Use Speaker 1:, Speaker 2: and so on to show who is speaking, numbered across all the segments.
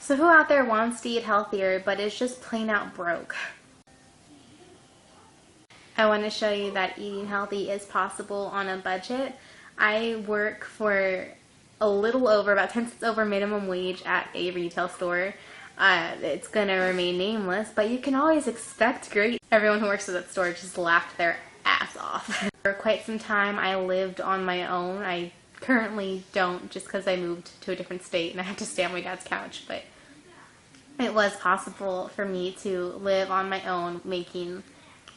Speaker 1: So who out there wants to eat healthier but is just plain out broke? I want to show you that eating healthy is possible on a budget. I work for a little over, about 10 cents over minimum wage at a retail store. It's going to remain nameless, but you can always expect great. Everyone who works at that store just laughed their ass off. For quite some time I lived on my own. I currently don't, just because I moved to a different state and I have to stay on my dad's couch, but it was possible for me to live on my own making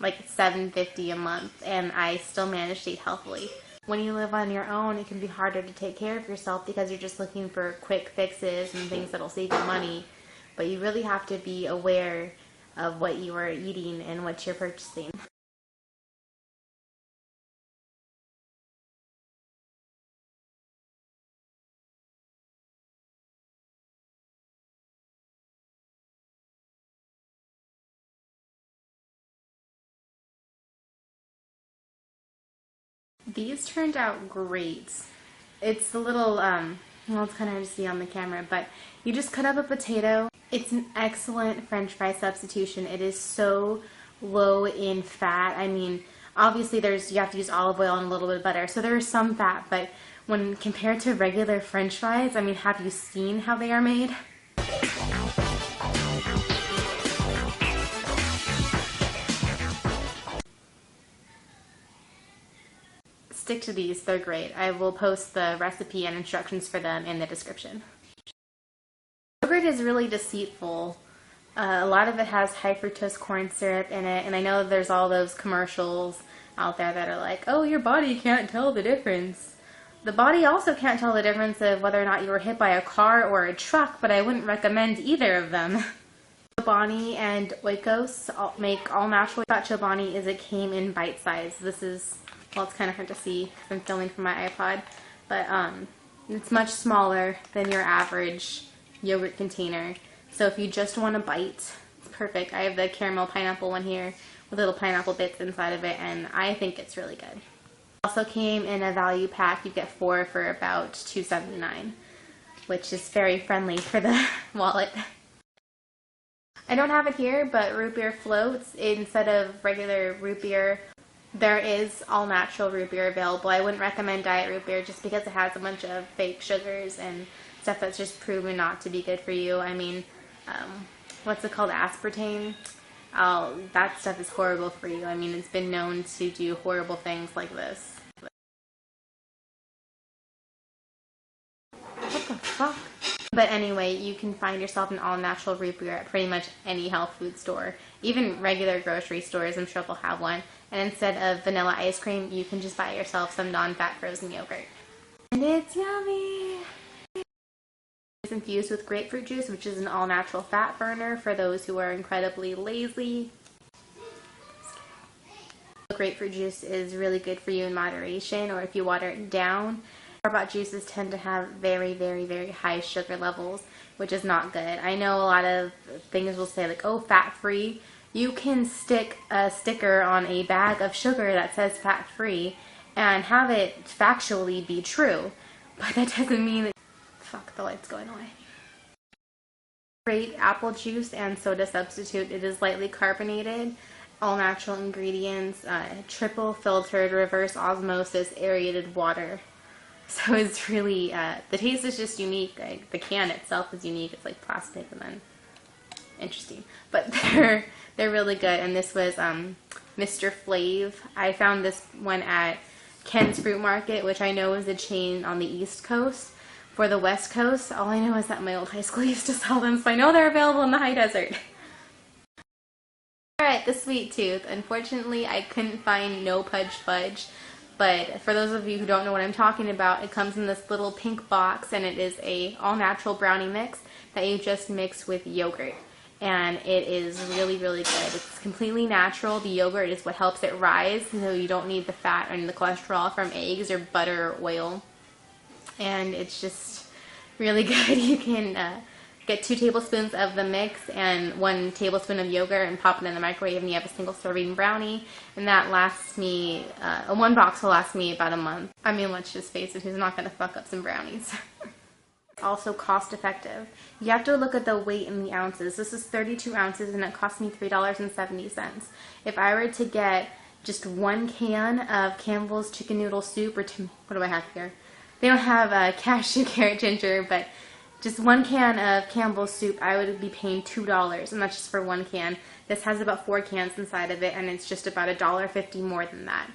Speaker 1: like $7.50 a month, and I still managed to eat healthily. When you live on your own, it can be harder to take care of yourself because you're just looking for quick fixes and things that'll save you money, but you really have to be aware of what you are eating and what you're purchasing. These turned out great. It's a little, well, it's kind of hard to see on the camera, but you just cut up a potato. It's an excellent French fry substitution. It is so low in fat. I mean, obviously you have to use olive oil and a little bit of butter, so there is some fat, but when compared to regular French fries, I mean, have you seen how they are made? Stick to these, they're great. I will post the recipe and instructions for them in the description. Yogurt is really deceitful. A lot of it has high fructose corn syrup in it, and I know there's all those commercials out there that are like, oh, your body can't tell the difference. The body also can't tell the difference of whether or not you were hit by a car or a truck, but I wouldn't recommend either of them. Chobani and Oikos make all natural. What about Chobani is it came in bite size. This is, well, it's kind of hard to see because I'm filming from my iPod, but it's much smaller than your average yogurt container. So if you just want a bite, it's perfect. I have the caramel pineapple one here with little pineapple bits inside of it, and I think it's really good. Also came in a value pack. You get 4 for about $2.79, which is very friendly for the wallet. I don't have it here, but root beer floats. Instead of regular root beer, there is all natural root beer available. I wouldn't recommend diet root beer just because it has a bunch of fake sugars and stuff that's just proven not to be good for you. I mean, what's it called? Aspartame? That stuff is horrible for you. I mean, it's been known to do horrible things like this. What the fuck? But anyway, you can find yourself an all-natural root beer at pretty much any health food store. Even regular grocery stores, I'm sure they'll have one. And instead of vanilla ice cream, you can just buy yourself some non-fat frozen yogurt. And it's yummy! It's infused with grapefruit juice, which is an all-natural fat burner for those who are incredibly lazy. Grapefruit juice is really good for you in moderation, or if you water it down. Store-bought juices tend to have very, very, very high sugar levels, which is not good. I know a lot of things will say like, oh, fat-free. You can stick a sticker on a bag of sugar that says fat-free and have it factually be true, but that doesn't mean that... Fuck, the light's going away. Great apple juice and soda substitute. It is lightly carbonated, all natural ingredients, triple filtered, reverse osmosis, aerated water. So it's really, the taste is just unique. Like, the can itself is unique. It's like plastic and then interesting. But they're really good. And this was Mr. Flav. I found this one at Ken's Fruit Market, which I know is a chain on the East Coast. For the West Coast, all I know is that my old high school used to sell them, so I know they're available in the high desert. Alright, the sweet tooth. Unfortunately, I couldn't find No Pudge Fudge. But for those of you who don't know what I'm talking about, it comes in this little pink box, and it is a all-natural brownie mix that you just mix with yogurt. And it is really, really good. It's completely natural. The yogurt is what helps it rise, so you don't need the fat and the cholesterol from eggs or butter or oil. And it's just really good. You can get 2 tablespoons of the mix and 1 tablespoon of yogurt and pop it in the microwave, and you have a single serving brownie. And that lasts me, 1 box will last me about a month. I mean, let's just face it, who's not going to fuck up some brownies? Also cost effective. You have to look at the weight in the ounces. This is 32 ounces and it cost me $3.70. If I were to get just 1 can of Campbell's chicken noodle soup, or what do I have here? They don't have cashew, carrot, ginger, but just 1 can of Campbell's soup, I would be paying $2, and that's just for 1 can. This has about 4 cans inside of it, and it's just about $1.50 more than that.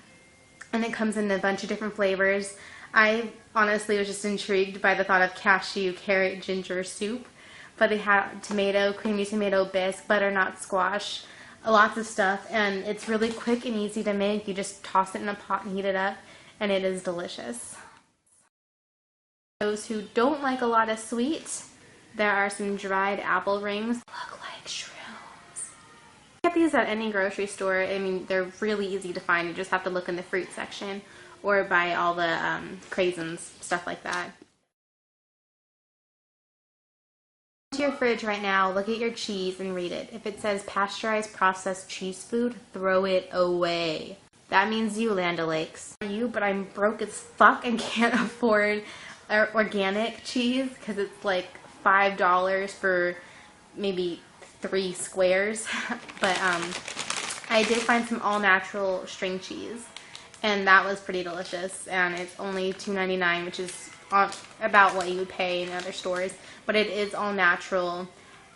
Speaker 1: And it comes in a bunch of different flavors. I honestly was just intrigued by the thought of cashew, carrot, ginger soup, but they have tomato, creamy tomato bisque, butternut squash, lots of stuff, and it's really quick and easy to make. You just toss it in a pot and heat it up, and it is delicious. Those who don't like a lot of sweet, there are some dried apple rings. Look like shrooms. You get these at any grocery store. I mean, they're really easy to find. You just have to look in the fruit section or buy all the craisins, stuff like that. To your fridge right now, look at your cheese and read it. If it says pasteurized processed cheese food, throw it away. That means you, Land O'Lakes. But I'm broke as fuck and can't afford organic cheese because it's like $5 for maybe 3 squares. But I did find some all-natural string cheese, and that was pretty delicious, and it's only $2.99, which is about what you would pay in other stores, but it is all natural,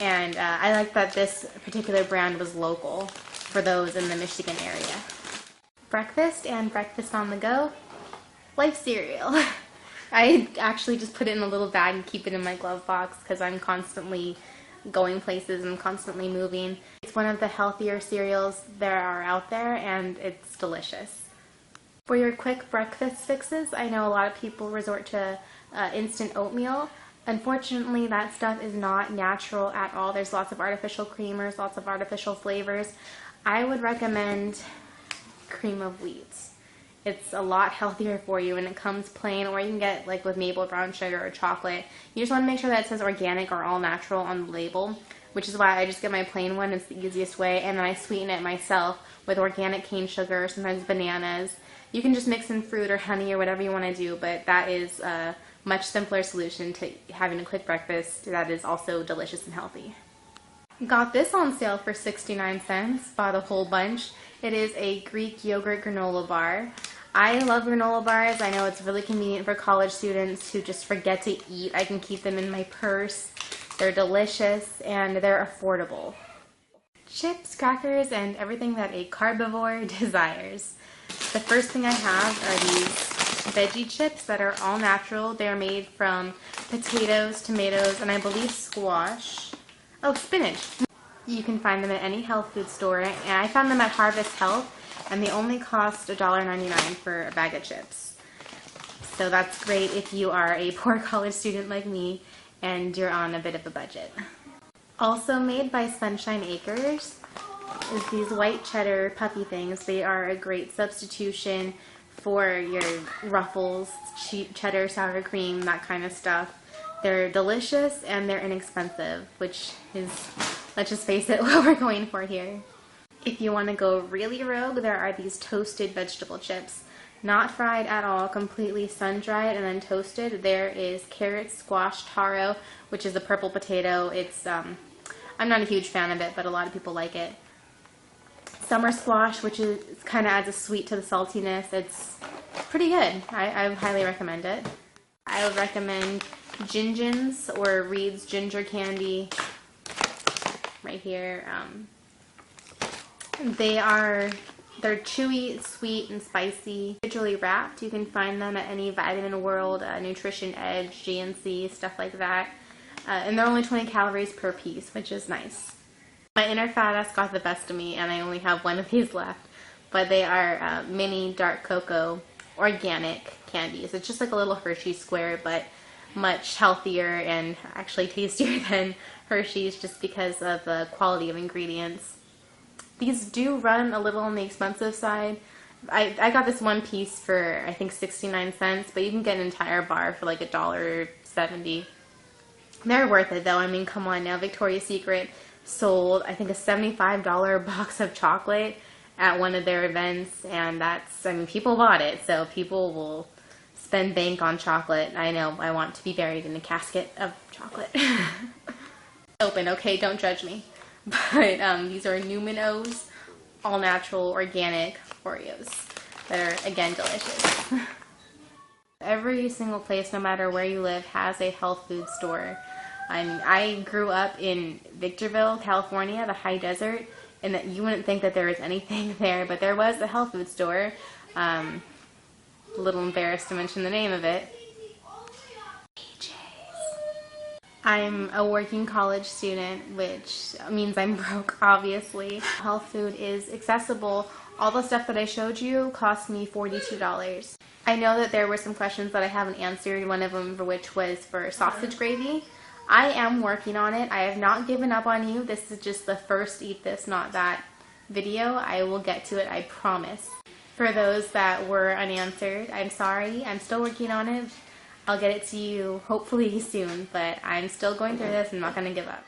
Speaker 1: and I like that this particular brand was local for those in the Michigan area. Breakfast and breakfast on the go, Life cereal. I actually just put it in a little bag and keep it in my glove box because I'm constantly going places and constantly moving. It's one of the healthier cereals there are out there, and it's delicious. For your quick breakfast fixes, I know a lot of people resort to instant oatmeal. Unfortunately, that stuff is not natural at all. There's lots of artificial creamers, lots of artificial flavors. I would recommend cream of wheat. It's a lot healthier for you, and it comes plain, or you can get like with maple brown sugar or chocolate. You just want to make sure that it says organic or all natural on the label, which is why I just get my plain one. It's the easiest way, and then I sweeten it myself with organic cane sugar, sometimes bananas. You can just mix in fruit or honey or whatever you want to do, but that is a much simpler solution to having a quick breakfast that is also delicious and healthy. Got this on sale for 69 cents, bought a whole bunch. It is a Greek yogurt granola bar. I love granola bars. I know it's really convenient for college students who just forget to eat. I can keep them in my purse. They're delicious and they're affordable. Chips, crackers, and everything that a carbivore desires. The first thing I have are these veggie chips that are all natural. They're made from potatoes, tomatoes, and I believe squash. Oh, spinach. You can find them at any health food store, and I found them at Harvest Health, and they only cost $1.99 for a bag of chips. So that's great if you are a poor college student like me and you're on a bit of a budget. Also made by Sunshine Acres is these white cheddar puffy things. They are a great substitution for your Ruffles, cheap cheddar, sour cream, that kind of stuff. They're delicious and they're inexpensive, which is, let's just face it, what we're going for here. If you want to go really rogue, there are these toasted vegetable chips. Not fried at all, completely sun-dried and then toasted. There is carrot, squash, taro, which is a purple potato. It's, I'm not a huge fan of it, but a lot of people like it. Summer squash, which is kind of adds a sweet to the saltiness. It's pretty good. I highly recommend it. I would recommend Gingens or Reed's ginger candy right here. They're chewy, sweet, and spicy. Individually wrapped. You can find them at any Vitamin World, Nutrition Edge, GNC, stuff like that. And they're only 20 calories per piece, which is nice. My inner fat ass got the best of me, and I only have one of these left. But they are mini dark cocoa organic candies. It's just like a little Hershey's square, but much healthier and actually tastier than Hershey's just because of the quality of ingredients. These do run a little on the expensive side. I got this one piece for I think 69 cents, but you can get an entire bar for like $1.70. They're worth it though. I mean, come on now. Victoria's Secret sold I think a $75 box of chocolate at one of their events, and that's, I mean, people bought it, so people will spend than bank on chocolate. I know, I want to be buried in a casket of chocolate. Open, okay, don't judge me. But these are Numinos, all natural, organic Oreos that are, again, delicious. Every single place, no matter where you live, has a health food store. I grew up in Victorville, California, the high desert, and that you wouldn't think that there was anything there, but there was a health food store. A little embarrassed to mention the name of it. I'm a working college student, which means I'm broke, obviously. Health food is accessible. All the stuff that I showed you cost me $42. I know that there were some questions that I haven't answered, one of them which was for sausage gravy. I am working on it. I have not given up on you. This is just the first Eat This, Not That video. I will get to it, I promise. For those that were unanswered, I'm sorry. I'm still working on it. I'll get it to you hopefully soon, but I'm still going through this. I'm not going to give up.